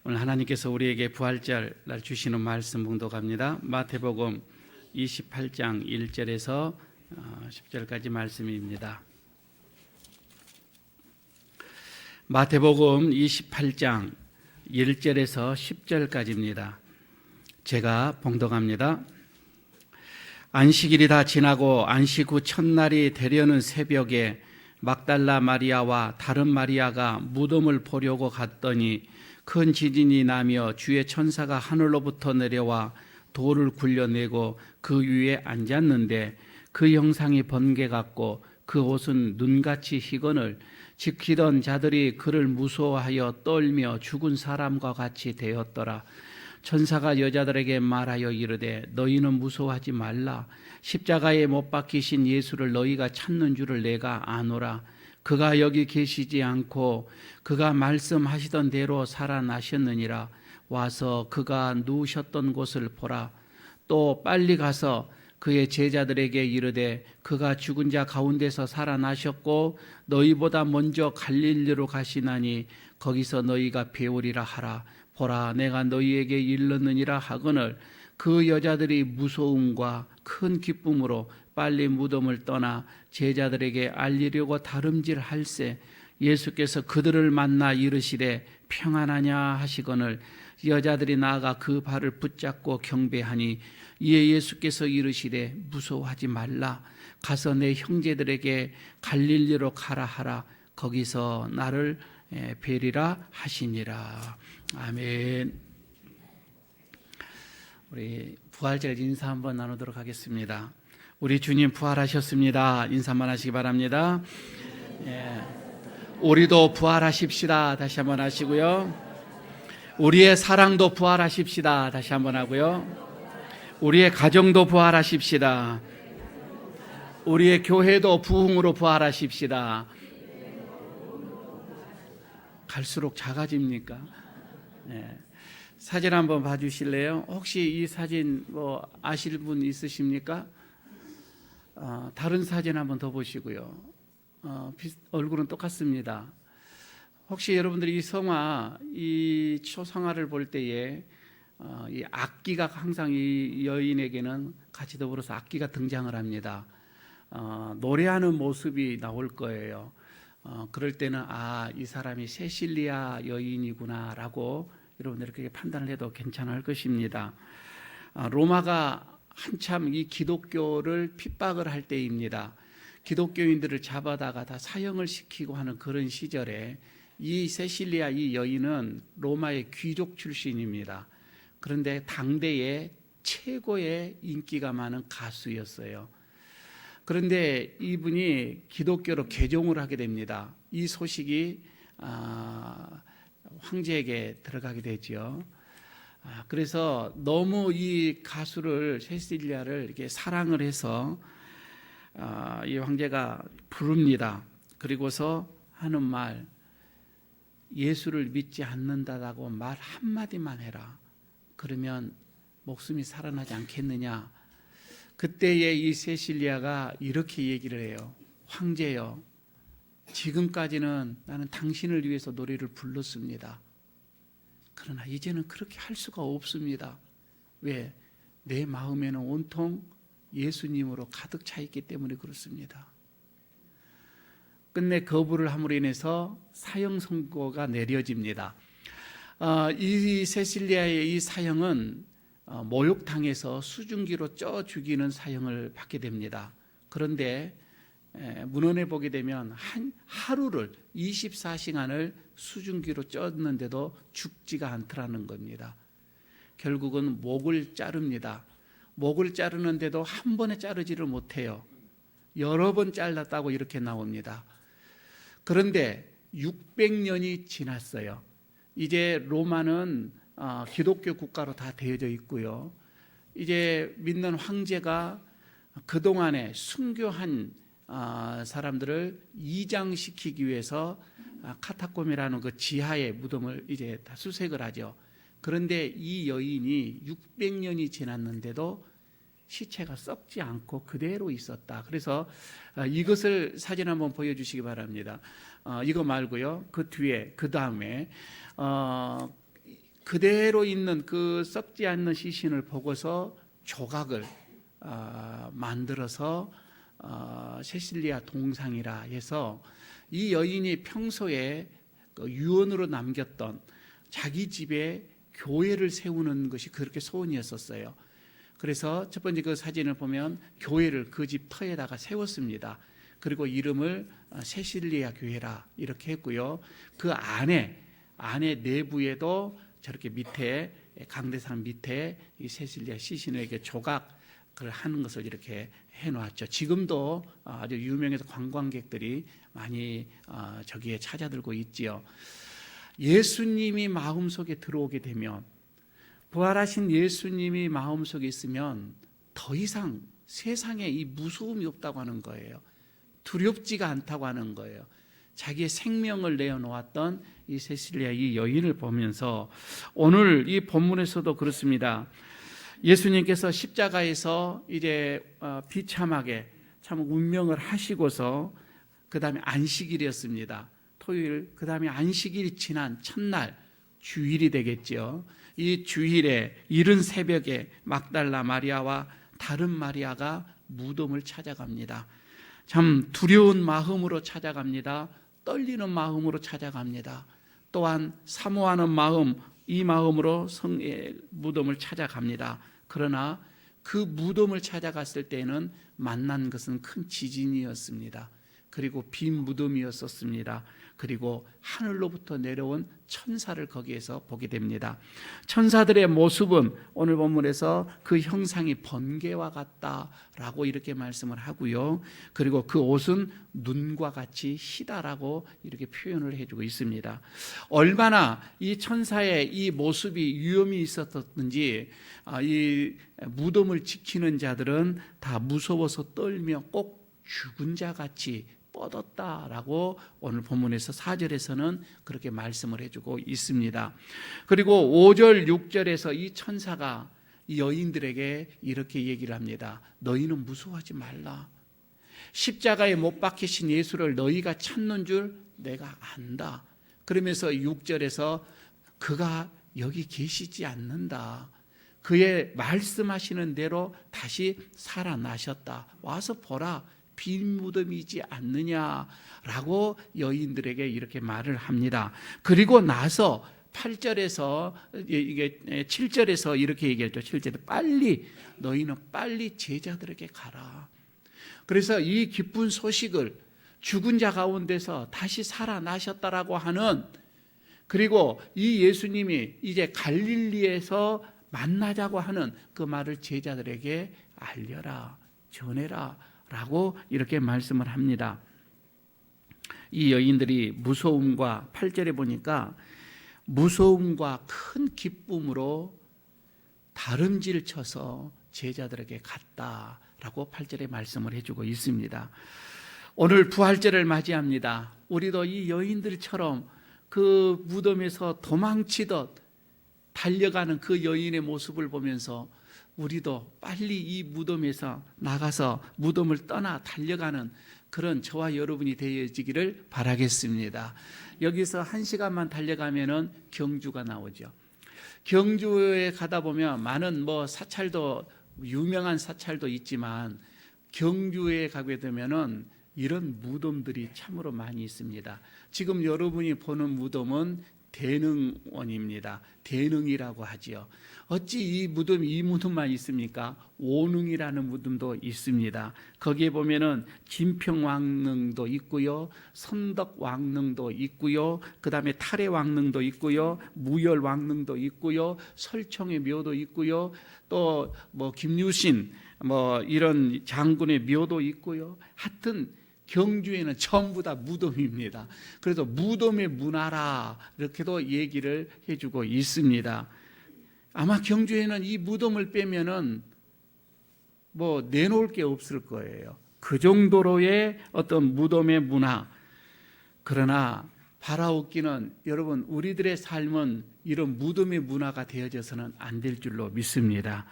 오늘 하나님께서 우리에게 부활절 날 주시는 말씀 봉독합니다. 마태복음 28장 1절에서 10절까지 말씀입니다. 마태복음 28장 1절에서 10절까지입니다. 제가 봉독합니다. 안식일이 다 지나고 안식 후 첫날이 되려는 새벽에 막달라 마리아와 다른 마리아가 무덤을 보려고 갔더니 큰 지진이 나며 주의 천사가 하늘로부터 내려와 돌을 굴려내고 그 위에 앉았는데 그 형상이 번개 같고 그 옷은 눈같이 희건을 지키던 자들이 그를 무서워하여 떨며 죽은 사람과 같이 되었더라. 천사가 여자들에게 말하여 이르되 너희는 무서워하지 말라. 십자가에 못 박히신 예수를 너희가 찾는 줄을 내가 아노라. 그가 여기 계시지 않고 그가 말씀하시던 대로 살아나셨느니라. 와서 그가 누우셨던 곳을 보라. 또 빨리 가서 그의 제자들에게 이르되 그가 죽은 자 가운데서 살아나셨고 너희보다 먼저 갈릴리로 가시나니 거기서 너희가 배우리라 하라. 보라, 내가 너희에게 일렀느니라 하거늘 그 여자들이 무서움과 큰 기쁨으로 빨리 무덤을 떠나 제자들에게 알리려고 다름질할세. 예수께서 그들을 만나 이르시되 평안하냐 하시거늘 여자들이 나아가 그 발을 붙잡고 경배하니 이에 예수께서 이르시되 무서워하지 말라. 가서 내 형제들에게 갈릴리로 가라 하라. 거기서 나를 뵈리라 하시니라. 아멘. 우리 부활절 인사 한번 나누도록 하겠습니다. 우리 주님 부활하셨습니다. 인사 한번 하시기 바랍니다. 우리도 부활하십시다. 다시 한번 하시고요. 우리의 사랑도 부활하십시다. 다시 한번 하고요. 우리의 가정도 부활하십시다. 우리의 교회도 부흥으로 부활하십시다. 갈수록 작아집니까? 사진 한번 봐주실래요? 혹시 이 사진 아실 분 있으십니까? 다른 사진 한번 더 보시고요. 얼굴은 똑같습니다. 혹시 여러분들이 이 성화, 이 초성화를 볼 때에 이 악기가 항상 이 여인에게는 같이 더불어서 악기가 등장을 합니다. 노래하는 모습이 나올 거예요. 그럴 때는 이 사람이 세실리아 여인이구나라고 여러분들 그렇게 판단을 해도 괜찮을 것입니다. 로마가 한참 이 기독교를 핍박을 할 때입니다. 기독교인들을 잡아다가 다 사형을 시키고 하는 그런 시절에 이 세실리아 이 여인은 로마의 귀족 출신입니다. 그런데 당대의 최고의 인기가 많은 가수였어요. 그런데 이분이 기독교로 개종을 하게 됩니다. 이 소식이 황제에게 들어가게 되죠. 그래서 너무 이 가수를 세실리아를 이렇게 사랑을 해서 이 황제가 부릅니다. 그리고서 하는 말, 예수를 믿지 않는다라고 말 한마디만 해라. 그러면 목숨이 살아나지 않겠느냐. 그때에 이 세실리아가 이렇게 얘기를 해요. 황제여, 지금까지는 나는 당신을 위해서 노래를 불렀습니다. 그러나 이제는 그렇게 할 수가 없습니다. 왜? 내 마음에는 온통 예수님으로 가득 차 있기 때문에 그렇습니다. 끝내 거부를 함으로 인해서 사형 선고가 내려집니다. 이 세실리아의 이 사형은 모욕당해서 수증기로 쪄 죽이는 사형을 받게 됩니다. 그런데 문헌에 보게 되면 하루를 24시간을 수증기로 쪘는데도 죽지가 않더라는 겁니다. 결국은 목을 자릅니다. 목을 자르는데도 한 번에 자르지를 못해요. 여러 번 잘랐다고 이렇게 나옵니다. 그런데 600년이 지났어요. 이제 로마는 기독교 국가로 다 되어져 있고요. 이제 믿는 황제가 그동안에 순교한 사람들을 이장시키기 위해서 카타콤이라는 그 지하의 무덤을 이제 다 수색을 하죠. 그런데 이 여인이 600년이 지났는데도 시체가 썩지 않고 그대로 있었다. 그래서 이것을 사진 한번 보여주시기 바랍니다. 이거 말고요. 그 뒤에 그 다음에 그대로 있는 그 썩지 않는 시신을 보고서 조각을 만들어서 세실리아 동상이라 해서 이 여인이 평소에 그 유언으로 남겼던 자기 집에 교회를 세우는 것이 그렇게 소원이었었어요. 그래서 첫 번째 그 사진을 보면 교회를 그 집 터에다가 세웠습니다. 그리고 이름을 세실리아 교회라 이렇게 했고요. 그 안에 내부에도 저렇게 밑에 강대상 밑에 이 세실리아 시신을 이렇게 조각을 하는 것을 이렇게 해놓았죠. 지금도 아주 유명해서 관광객들이 많이 저기에 찾아들고 있지요. 예수님이 마음속에 들어오게 되면, 부활하신 예수님이 마음속에 있으면 더 이상 세상에 이 무서움이 없다고 하는 거예요. 두렵지가 않다고 하는 거예요. 자기의 생명을 내어놓았던 이 세실리아 이 여인을 보면서 오늘 이 본문에서도 그렇습니다. 예수님께서 십자가에서 이제 비참하게 참 운명을 하시고서 그 다음에 안식일이었습니다. 토요일, 그 다음에 안식일이 지난 첫날 주일이 되겠죠. 이 주일에 이른 새벽에 막달라 마리아와 다른 마리아가 무덤을 찾아갑니다. 참 두려운 마음으로 찾아갑니다. 떨리는 마음으로 찾아갑니다. 또한 사모하는 마음, 이 마음으로 성의 무덤을 찾아갑니다. 그러나 그 무덤을 찾아갔을 때는 만난 것은 큰 지진이었습니다. 그리고 빈 무덤이었었습니다. 그리고 하늘로부터 내려온 천사를 거기에서 보게 됩니다. 천사들의 모습은 오늘 본문에서 그 형상이 번개와 같다라고 이렇게 말씀을 하고요. 그리고 그 옷은 눈과 같이 희다라고 이렇게 표현을 해주고 있습니다. 얼마나 이 천사의 이 모습이 위험이 있었던지 이 무덤을 지키는 자들은 다 무서워서 떨며 꼭 죽은 자 같이 뻗었다라고 오늘 본문에서 4절에서는 그렇게 말씀을 해주고 있습니다. 그리고 5절, 6절에서 이 천사가 이 여인들에게 이렇게 얘기를 합니다. 너희는 무서워하지 말라. 십자가에 못 박히신 예수를 너희가 찾는 줄 내가 안다. 그러면서 6절에서 그가 여기 계시지 않는다. 그의 말씀하시는 대로 다시 살아나셨다. 와서 보라. 빈 무덤이지 않느냐라고 여인들에게 이렇게 말을 합니다. 그리고 나서 8절에서 이게 7절에서 이렇게 얘기했죠. 7절에 빨리 너희는 빨리 제자들에게 가라. 그래서 이 기쁜 소식을 죽은 자 가운데서 다시 살아나셨다라고 하는, 그리고 이 예수님이 이제 갈릴리에서 만나자고 하는 그 말을 제자들에게 알려라, 전해라 라고 이렇게 말씀을 합니다. 이 여인들이 무서움과 8절에 보니까 무서움과 큰 기쁨으로 다름질 쳐서 제자들에게 갔다라고 8절에 말씀을 해주고 있습니다. 오늘 부활절을 맞이합니다. 우리도 이 여인들처럼 그 무덤에서 도망치듯 달려가는 그 여인의 모습을 보면서 우리도 빨리 이 무덤에서 나가서 무덤을 떠나 달려가는 그런 저와 여러분이 되어지기를 바라겠습니다. 여기서 1시간만 달려가면은 경주가 나오죠. 경주에 가다 보면 많은 사찰도, 유명한 사찰도 있지만 경주에 가게 되면은 이런 무덤들이 참으로 많이 있습니다. 지금 여러분이 보는 무덤은 대능원입니다. 대능이라고 하지요. 어찌 이 무덤만 있습니까? 오능이라는 무덤도 있습니다. 거기에 보면은 진평왕릉도 있고요, 선덕왕릉도 있고요, 그 다음에 탈해왕릉도 있고요, 무열왕릉도 있고요, 설총의 묘도 있고요, 또 김유신 이런 장군의 묘도 있고요. 하여튼 경주에는 전부 다 무덤입니다. 그래서 무덤의 문화라 이렇게도 얘기를 해주고 있습니다. 아마 경주에는 이 무덤을 빼면은 내놓을 게 없을 거예요. 그 정도로의 어떤 무덤의 문화. 그러나 바라옵기는, 여러분, 우리들의 삶은 이런 무덤의 문화가 되어져서는 안 될 줄로 믿습니다.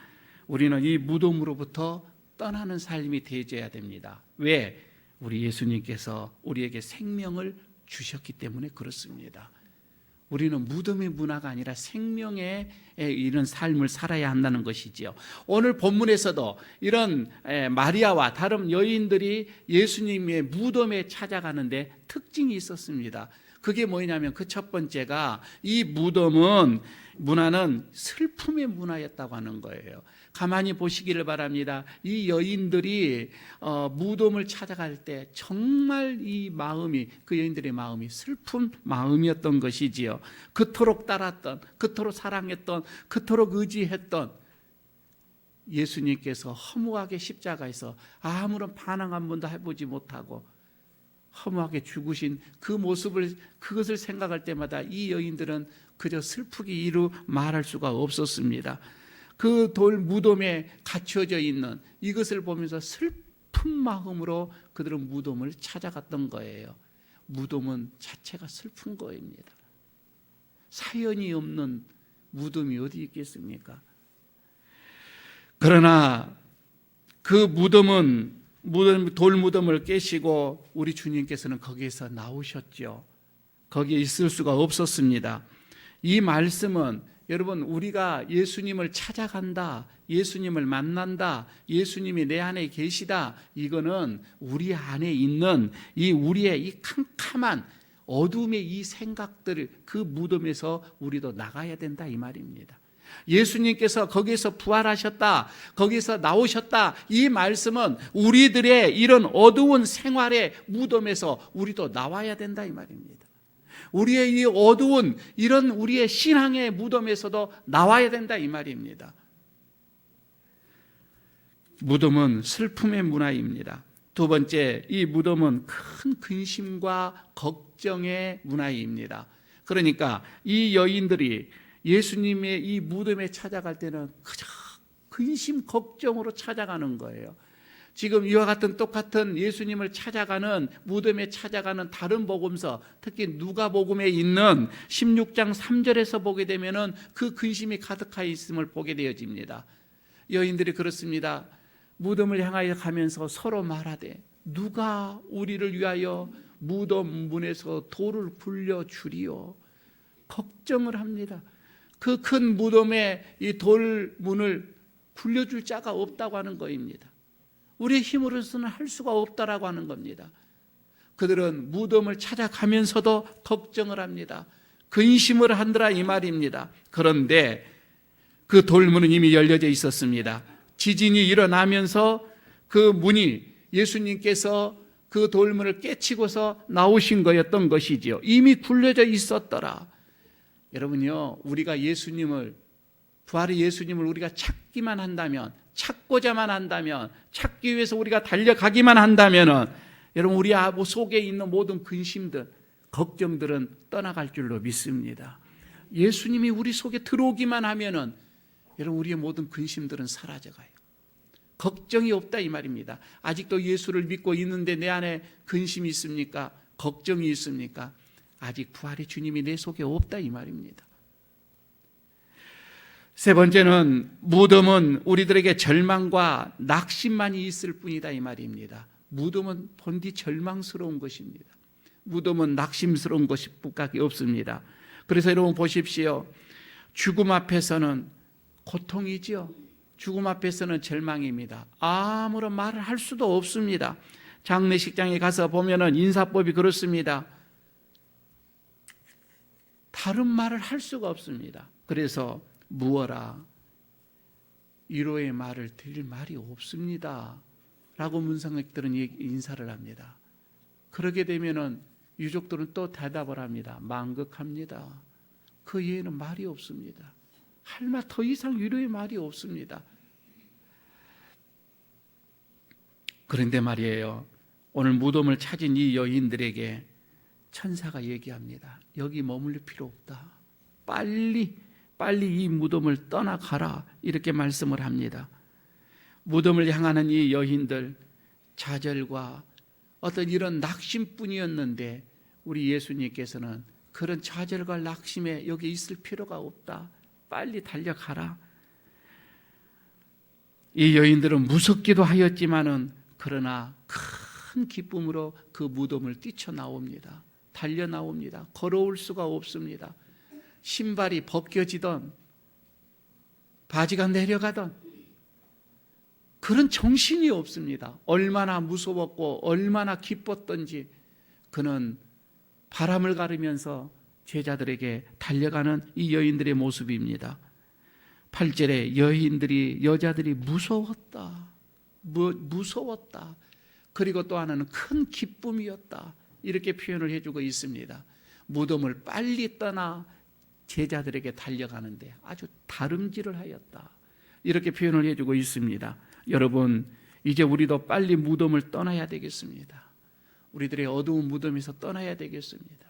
우리는 이 무덤으로부터 떠나는 삶이 되어져야 됩니다. 왜? 우리 예수님께서 우리에게 생명을 주셨기 때문에 그렇습니다. 우리는 무덤의 문화가 아니라 생명의 이런 삶을 살아야 한다는 것이지요. 오늘 본문에서도 이런 마리아와 다른 여인들이 예수님의 무덤에 찾아가는데 특징이 있었습니다. 그게 뭐냐면 그 첫 번째가 이 문화는 슬픔의 문화였다고 하는 거예요. 가만히 보시기를 바랍니다. 이 여인들이 무덤을 찾아갈 때 정말 그 여인들의 마음이 슬픈 마음이었던 것이지요. 그토록 따랐던, 그토록 사랑했던, 그토록 의지했던 예수님께서 허무하게 십자가에서 아무런 반항 한 번도 해보지 못하고 허무하게 죽으신 그 모습을, 그것을 생각할 때마다 이 여인들은 그저 슬프기 이루 말할 수가 없었습니다. 그 돌 무덤에 갇혀져 있는 이것을 보면서 슬픈 마음으로 그들은 무덤을 찾아갔던 거예요. 무덤은 자체가 슬픈 거입니다. 사연이 없는 무덤이 어디 있겠습니까? 그러나 그 돌 무덤을 깨시고 우리 주님께서는 거기에서 나오셨죠. 거기에 있을 수가 없었습니다. 이 말씀은 여러분, 우리가 예수님을 찾아간다, 예수님을 만난다, 예수님이 내 안에 계시다, 이거는 우리 안에 있는 우리의 이 캄캄한 어둠의 이 생각들, 그 무덤에서 우리도 나가야 된다, 이 말입니다. 예수님께서 거기에서 부활하셨다, 거기에서 나오셨다, 이 말씀은 우리들의 이런 어두운 생활의 무덤에서 우리도 나와야 된다, 이 말입니다. 우리의 이 어두운 이런 우리의 신앙의 무덤에서도 나와야 된다, 이 말입니다. 무덤은 슬픔의 문화입니다. 두 번째, 이 무덤은 큰 근심과 걱정의 문화입니다. 그러니까 이 여인들이 예수님의 이 무덤에 찾아갈 때는 그저 근심 걱정으로 찾아가는 거예요. 지금 이와 같은 똑같은 예수님을 찾아가는, 무덤에 찾아가는 다른 복음서, 특히 누가복음에 있는 16장 3절에서 보게 되면은 그 근심이 가득하여 있음을 보게 되어집니다. 여인들이 그렇습니다. 무덤을 향하여 가면서 서로 말하되 누가 우리를 위하여 무덤 문에서 돌을 굴려 주리요. 걱정을 합니다. 그 큰 무덤에 이 돌문을 굴려줄 자가 없다고 하는 것입니다. 우리의 힘으로서는 할 수가 없다라고 하는 겁니다. 그들은 무덤을 찾아가면서도 걱정을 합니다. 근심을 한다라 이 말입니다. 그런데 그 돌문은 이미 열려져 있었습니다. 지진이 일어나면서 그 문이, 예수님께서 그 돌문을 깨치고서 나오신 거였던 것이지요. 이미 굴려져 있었더라. 여러분요, 우리가 부활의 예수님을 우리가 찾기만 한다면, 찾고자만 한다면, 찾기 위해서 우리가 달려가기만 한다면, 여러분, 우리 속에 있는 모든 근심들, 걱정들은 떠나갈 줄로 믿습니다. 예수님이 우리 속에 들어오기만 하면은 여러분, 우리의 모든 근심들은 사라져가요. 걱정이 없다 이 말입니다. 아직도 예수를 믿고 있는데 내 안에 근심이 있습니까? 걱정이 있습니까? 아직 부활의 주님이 내 속에 없다 이 말입니다. 세 번째는, 무덤은 우리들에게 절망과 낙심만이 있을 뿐이다 이 말입니다. 무덤은 본디 절망스러운 것입니다. 무덤은 낙심스러운 것밖에 없습니다. 그래서 여러분 보십시오. 죽음 앞에서는 고통이지요. 죽음 앞에서는 절망입니다. 아무런 말을 할 수도 없습니다. 장례식장에 가서 보면은 인사법이 그렇습니다. 다른 말을 할 수가 없습니다. 그래서 무어라, 위로의 말을 드릴 말이 없습니다 라고 문상객들은 인사를 합니다. 그러게 되면은 유족들은 또 대답을 합니다. 망극합니다. 그 이외에는 말이 없습니다. 할 말 더 이상 위로의 말이 없습니다. 그런데 말이에요, 오늘 무덤을 찾은 이 여인들에게 천사가 얘기합니다. 여기 머물릴 필요 없다. 빨리 이 무덤을 떠나가라, 이렇게 말씀을 합니다. 무덤을 향하는 이 여인들, 좌절과 어떤 이런 낙심뿐이었는데 우리 예수님께서는 그런 좌절과 낙심에 여기 있을 필요가 없다. 빨리 달려가라. 이 여인들은 무섭기도 하였지만은 그러나 큰 기쁨으로 그 무덤을 뛰쳐나옵니다. 달려나옵니다. 걸어올 수가 없습니다. 신발이 벗겨지던 바지가 내려가던 그런 정신이 없습니다. 얼마나 무서웠고 얼마나 기뻤던지 그는 바람을 가르면서 제자들에게 달려가는 이 여인들의 모습입니다. 8절에 여자들이 무서웠다. 무서웠다. 그리고 또 하나는 큰 기쁨이었다. 이렇게 표현을 해주고 있습니다. 무덤을 빨리 떠나 제자들에게 달려가는데 아주 다름질을 하였다. 이렇게 표현을 해주고 있습니다. 여러분, 이제 우리도 빨리 무덤을 떠나야 되겠습니다. 우리들의 어두운 무덤에서 떠나야 되겠습니다.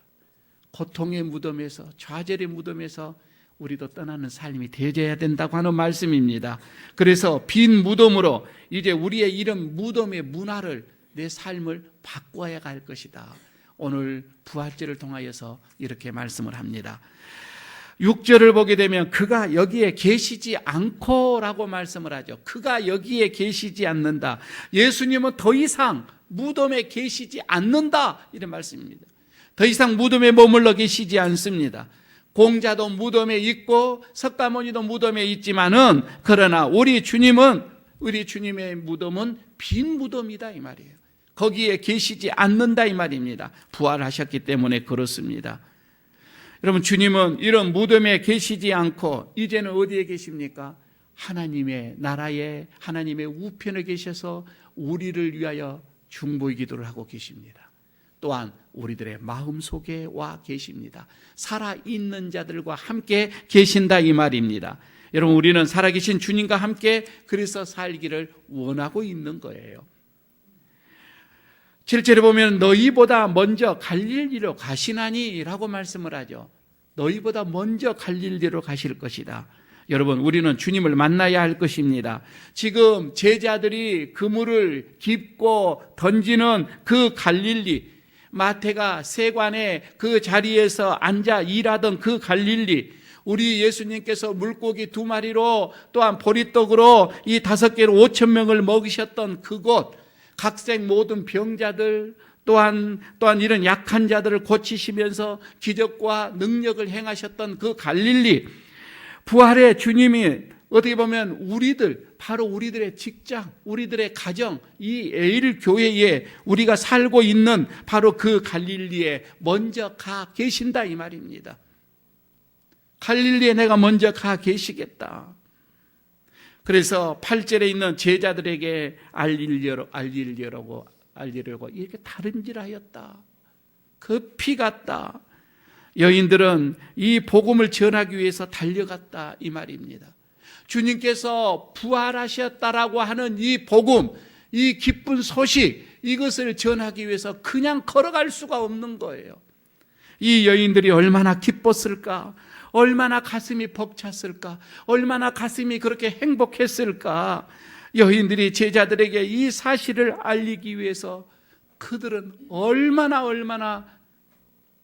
고통의 무덤에서, 좌절의 무덤에서 우리도 떠나는 삶이 되어져야 된다고 하는 말씀입니다. 그래서 빈 무덤으로 이제 우리의 이런 무덤의 문화를, 내 삶을 바꿔야 할 것이다. 오늘 부활절을 통하여서 이렇게 말씀을 합니다. 6절을 보게 되면 그가 여기에 계시지 않고라고 말씀을 하죠. 그가 여기에 계시지 않는다. 예수님은 더 이상 무덤에 계시지 않는다. 이런 말씀입니다. 더 이상 무덤에 머물러 계시지 않습니다. 공자도 무덤에 있고 석가모니도 무덤에 있지만은 그러나 우리 주님의 무덤은 빈 무덤이다 이 말이에요. 거기에 계시지 않는다 이 말입니다. 부활하셨기 때문에 그렇습니다. 여러분, 주님은 이런 무덤에 계시지 않고 이제는 어디에 계십니까? 하나님의 나라에, 하나님의 우편에 계셔서 우리를 위하여 중보의 기도를 하고 계십니다. 또한 우리들의 마음속에 와 계십니다. 살아있는 자들과 함께 계신다 이 말입니다. 여러분, 우리는 살아계신 주님과 함께 그래서 살기를 원하고 있는 거예요. 7절에 보면 너희보다 먼저 갈릴리로 가시나니 라고 말씀을 하죠. 너희보다 먼저 갈릴리로 가실 것이다. 여러분, 우리는 주님을 만나야 할 것입니다. 지금 제자들이 그물을 깁고 던지는 그 갈릴리, 마태가 세관의 그 자리에서 앉아 일하던 그 갈릴리, 우리 예수님께서 물고기 2마리로 또한 보리떡으로 이 5개로 5,000명을 먹이셨던 그곳, 각색 모든 병자들 또한 이런 약한 자들을 고치시면서 기적과 능력을 행하셨던 그 갈릴리, 부활의 주님이 어떻게 보면 바로 우리들의 직장, 우리들의 가정, 이 에일교회에 우리가 살고 있는 바로 그 갈릴리에 먼저 가 계신다 이 말입니다. 갈릴리에 내가 먼저 가 계시겠다. 그래서 8절에 있는 제자들에게 알리려고 이렇게 다름질하였다. 급히 갔다. 여인들은 이 복음을 전하기 위해서 달려갔다 이 말입니다. 주님께서 부활하셨다라고 하는 이 복음, 이 기쁜 소식, 이것을 전하기 위해서 그냥 걸어갈 수가 없는 거예요. 이 여인들이 얼마나 기뻤을까, 얼마나 가슴이 벅찼을까, 얼마나 가슴이 그렇게 행복했을까. 여인들이 제자들에게 이 사실을 알리기 위해서 그들은 얼마나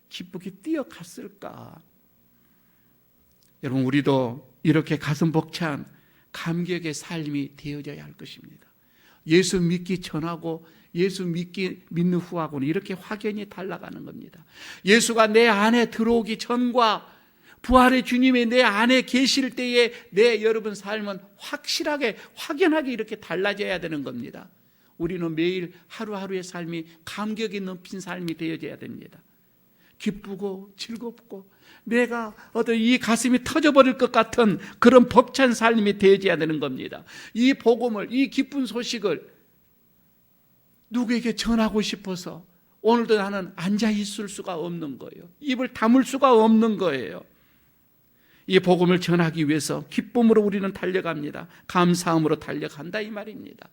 기쁘게 뛰어갔을까. 여러분, 우리도 이렇게 가슴 벅찬 감격의 삶이 되어져야 할 것입니다. 예수 믿기 전하고 예수 믿는 후하고는 이렇게 확연히 달라가는 겁니다. 예수가 내 안에 들어오기 전과 부활의 주님이 내 안에 계실 때에 여러분 삶은 확연하게 이렇게 달라져야 되는 겁니다. 우리는 매일 하루하루의 삶이 감격이 넘친 삶이 되어져야 됩니다. 기쁘고 즐겁고 내가 이 가슴이 터져버릴 것 같은 그런 벅찬 삶이 되어져야 되는 겁니다. 이 복음을, 이 기쁜 소식을 누구에게 전하고 싶어서 오늘도 나는 앉아 있을 수가 없는 거예요. 입을 다물 수가 없는 거예요. 이 복음을 전하기 위해서 기쁨으로 우리는 달려갑니다. 감사함으로 달려간다 이 말입니다.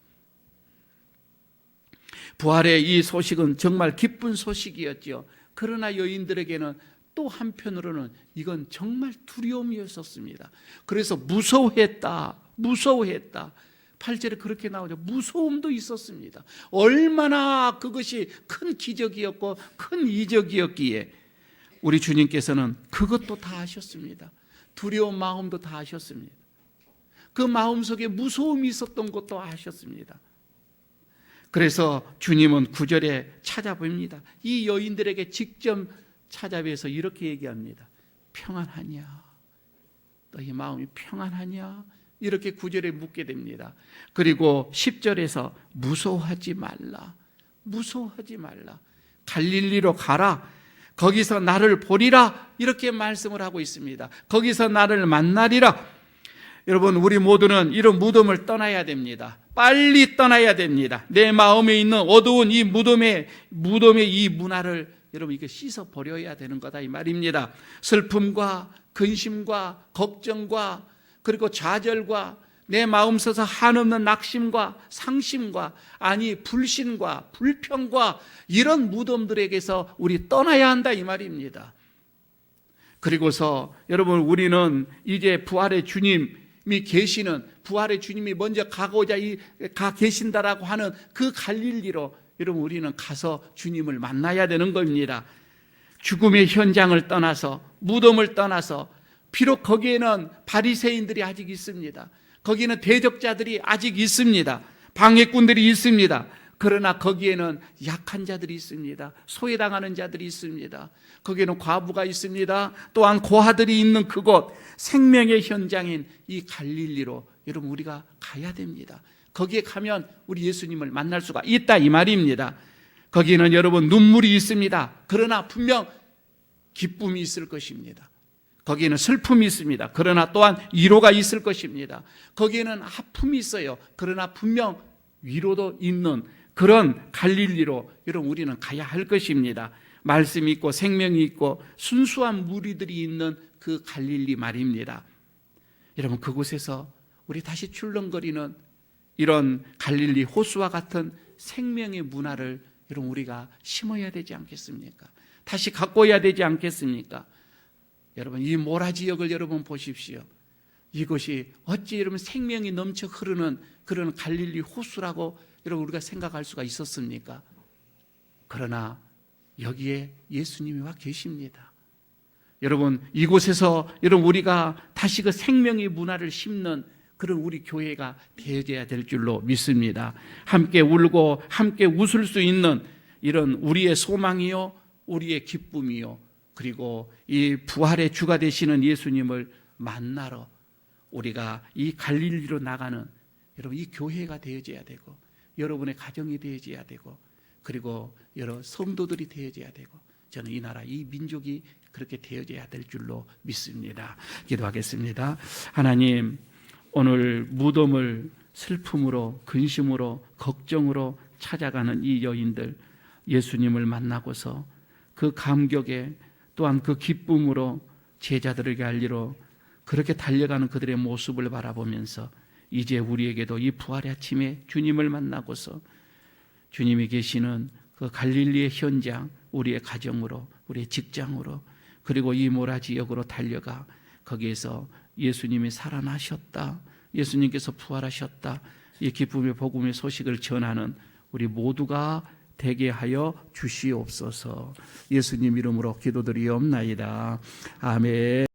부활의 이 소식은 정말 기쁜 소식이었죠. 그러나 여인들에게는 또 한편으로는 이건 정말 두려움이었었습니다. 그래서 무서워했다. 8절에 그렇게 나오죠. 무서움도 있었습니다. 얼마나 그것이 큰 기적이었고 큰 이적이었기에 우리 주님께서는 그것도 다 아셨습니다. 두려운 마음도 다 아셨습니다. 그 마음속에 무서움이 있었던 것도 아셨습니다. 그래서 주님은 9절에 찾아봅니다. 이 여인들에게 직접 찾아뵈서 이렇게 얘기합니다. 평안하냐? 너희 마음이 평안하냐? 이렇게 9절에 묻게 됩니다. 그리고 10절에서 무서워하지 말라. 무서워하지 말라. 갈릴리로 가라. 거기서 나를 보리라. 이렇게 말씀을 하고 있습니다. 거기서 나를 만나리라. 여러분, 우리 모두는 이런 무덤을 떠나야 됩니다. 빨리 떠나야 됩니다. 내 마음에 있는 어두운 이 무덤의 이 문화를 여러분 이게 씻어 버려야 되는 거다 이 말입니다. 슬픔과 근심과 걱정과 그리고 좌절과 내 마음속에서 한없는 낙심과 상심과 불신과 불평과 이런 무덤들에게서 우리 떠나야 한다 이 말입니다. 그리고서 여러분 우리는 이제 부활의 주님이 계시는 부활의 주님이 먼저 가 계신다라고 하는 그 갈릴리로 여러분 우리는 가서 주님을 만나야 되는 겁니다. 죽음의 현장을 떠나서 무덤을 떠나서 비록 거기에는 바리새인들이 아직 있습니다. 거기는 대적자들이 아직 있습니다. 방해꾼들이 있습니다. 그러나 거기에는 약한 자들이 있습니다. 소외당하는 자들이 있습니다. 거기에는 과부가 있습니다. 또한 고아들이 있는 그곳 생명의 현장인 이 갈릴리로 여러분 우리가 가야 됩니다. 거기에 가면 우리 예수님을 만날 수가 있다 이 말입니다. 거기는 여러분 눈물이 있습니다. 그러나 분명 기쁨이 있을 것입니다. 거기에는 슬픔이 있습니다. 그러나 또한 위로가 있을 것입니다. 거기에는 아픔이 있어요. 그러나 분명 위로도 있는 그런 갈릴리로 여러분 우리는 가야 할 것입니다. 말씀이 있고 생명이 있고 순수한 무리들이 있는 그 갈릴리 말입니다. 여러분 그곳에서 우리 다시 출렁거리는 이런 갈릴리 호수와 같은 생명의 문화를 여러분 우리가 심어야 되지 않겠습니까? 다시 가꿔야 되지 않겠습니까? 여러분 이 모라 지역을 여러분 보십시오. 이것이 어찌 여러분 생명이 넘쳐 흐르는 그런 갈릴리 호수라고 여러분 우리가 생각할 수가 있었습니까? 그러나 여기에 예수님이 와 계십니다. 여러분 이곳에서 여러분 우리가 다시 그 생명의 문화를 심는 그런 우리 교회가 되어야 될 줄로 믿습니다. 함께 울고 함께 웃을 수 있는 이런 우리의 소망이요 우리의 기쁨이요 그리고 이 부활의 주가 되시는 예수님을 만나러 우리가 이 갈릴리로 나가는 여러분 이 교회가 되어져야 되고 여러분의 가정이 되어져야 되고 그리고 여러 성도들이 되어져야 되고 저는 이 나라 이 민족이 그렇게 되어져야 될 줄로 믿습니다. 기도하겠습니다. 하나님 오늘 무덤을 슬픔으로 근심으로 걱정으로 찾아가는 이 여인들 예수님을 만나고서 그 감격에 또한 그 기쁨으로 제자들에게 알리러 그렇게 달려가는 그들의 모습을 바라보면서 이제 우리에게도 이 부활의 아침에 주님을 만나고서 주님이 계시는 그 갈릴리의 현장 우리의 가정으로 우리의 직장으로 그리고 이 모라 지역으로 달려가 거기에서 예수님이 살아나셨다 예수님께서 부활하셨다 이 기쁨의 복음의 소식을 전하는 우리 모두가 되게 하여 주시옵소서. 예수님 이름으로 기도드리옵나이다. 아멘.